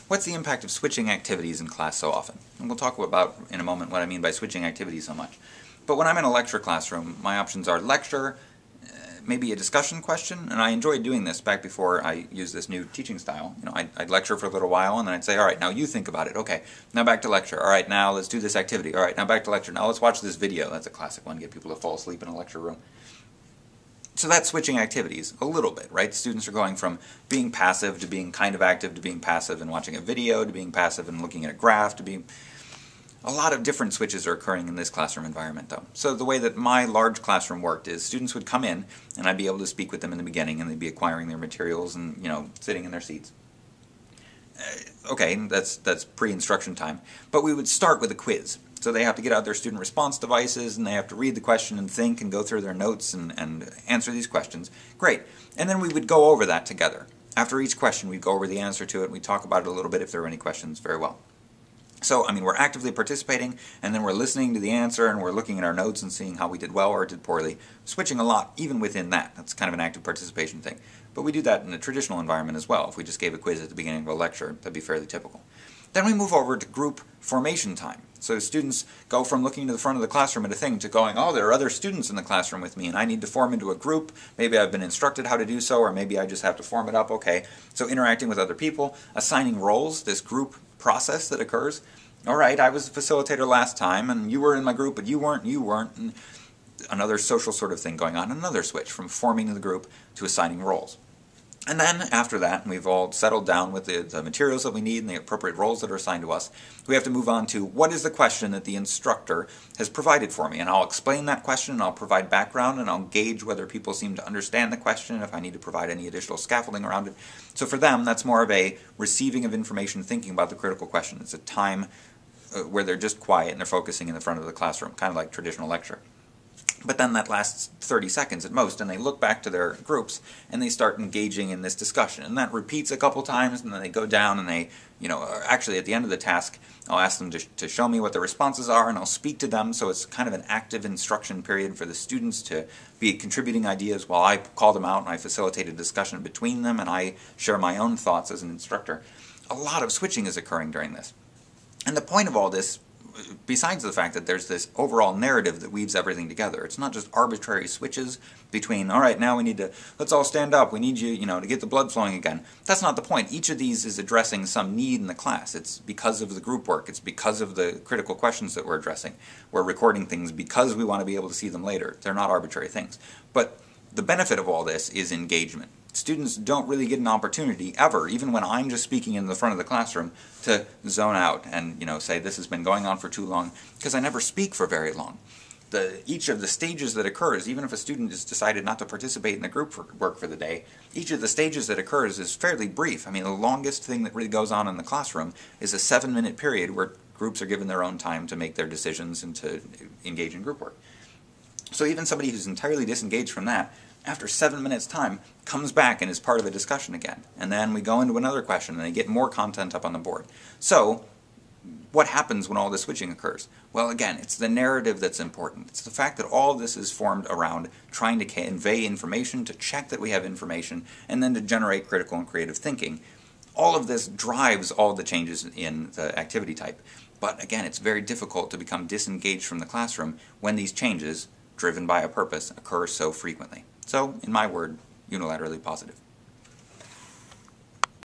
What's the impact of switching activities in class so often? And we'll talk about in a moment what I mean by switching activities so much. But when I'm in a lecture classroom, my options are lecture, maybe a discussion question, and I enjoyed doing this back before I used this new teaching style. I'd lecture for a little while, and then I'd say, all right, now you think about it. Okay, now back to lecture. All right, now let's do this activity. All right, now back to lecture. Now let's watch this video. That's a classic one, get people to fall asleep in a lecture room. So that's switching activities a little bit, right? Students are going from being passive to being kind of active to being passive and watching a video to being passive and looking at a graph to being... A lot of different switches are occurring in this classroom environment, though. So the way that my large classroom worked is students would come in, and I'd be able to speak with them in the beginning, and they'd be acquiring their materials and, sitting in their seats. Okay, that's pre-instruction time. But we would start with a quiz. So they have to get out their student response devices, and they have to read the question and think and go through their notes and answer these questions. Great. And then we would go over that together. After each question, we'd go over the answer to it, and we'd talk about it a little bit if there were any questions. Very well. So, we're actively participating, and then we're listening to the answer, and we're looking at our notes and seeing how we did well or did poorly. Switching a lot, even within that. That's kind of an active participation thing. But we do that in a traditional environment as well. If we just gave a quiz at the beginning of a lecture, that'd be fairly typical. Then we move over to group formation time. So students go from looking to the front of the classroom at a thing to going, oh, there are other students in the classroom with me, and I need to form into a group. Maybe I've been instructed how to do so, or maybe I just have to form it up. Okay, so interacting with other people, assigning roles, this group process that occurs. All right, I was a facilitator last time, and you were in my group, but you weren't, and another social sort of thing going on, another switch from forming the group to assigning roles. And then, after that, we've all settled down with the materials that we need and the appropriate roles that are assigned to us. We have to move on to what is the question that the instructor has provided for me. And I'll explain that question, and I'll provide background, and I'll gauge whether people seem to understand the question, if I need to provide any additional scaffolding around it. So for them, that's more of a receiving of information, thinking about the critical question. It's a time where they're just quiet and they're focusing in the front of the classroom, kind of like traditional lecture. But then that lasts 30 seconds at most, and they look back to their groups, and they start engaging in this discussion. And that repeats a couple times, and then they go down, and they, actually at the end of the task, I'll ask them to show me what the responses are, and I'll speak to them, so it's kind of an active instruction period for the students to be contributing ideas while I call them out, and I facilitate a discussion between them, and I share my own thoughts as an instructor. A lot of switching is occurring during this. And the point of all this, besides the fact that there's this overall narrative that weaves everything together, it's not just arbitrary switches between, all right, now we need to, let's all stand up, we need you, to get the blood flowing again. That's not the point. Each of these is addressing some need in the class. It's because of the group work. It's because of the critical questions that we're addressing. We're recording things because we want to be able to see them later. They're not arbitrary things. But the benefit of all this is engagement. Students don't really get an opportunity ever, even when I'm just speaking in the front of the classroom, to zone out and say this has been going on for too long, because I never speak for very long. Each of the stages that occurs, even if a student has decided not to participate in the group work for the day, each of the stages that occurs is fairly brief. The longest thing that really goes on in the classroom is a 7-minute period where groups are given their own time to make their decisions and to engage in group work. So even somebody who's entirely disengaged from that, after 7 minutes' time, comes back and is part of the discussion again. And then we go into another question, and they get more content up on the board. So, what happens when all this switching occurs? Well, again, it's the narrative that's important. It's the fact that all of this is formed around trying to convey information, to check that we have information, and then to generate critical and creative thinking. All of this drives all the changes in the activity type. But again, it's very difficult to become disengaged from the classroom when these changes, driven by a purpose, occur so frequently. So, in my word, unilaterally positive.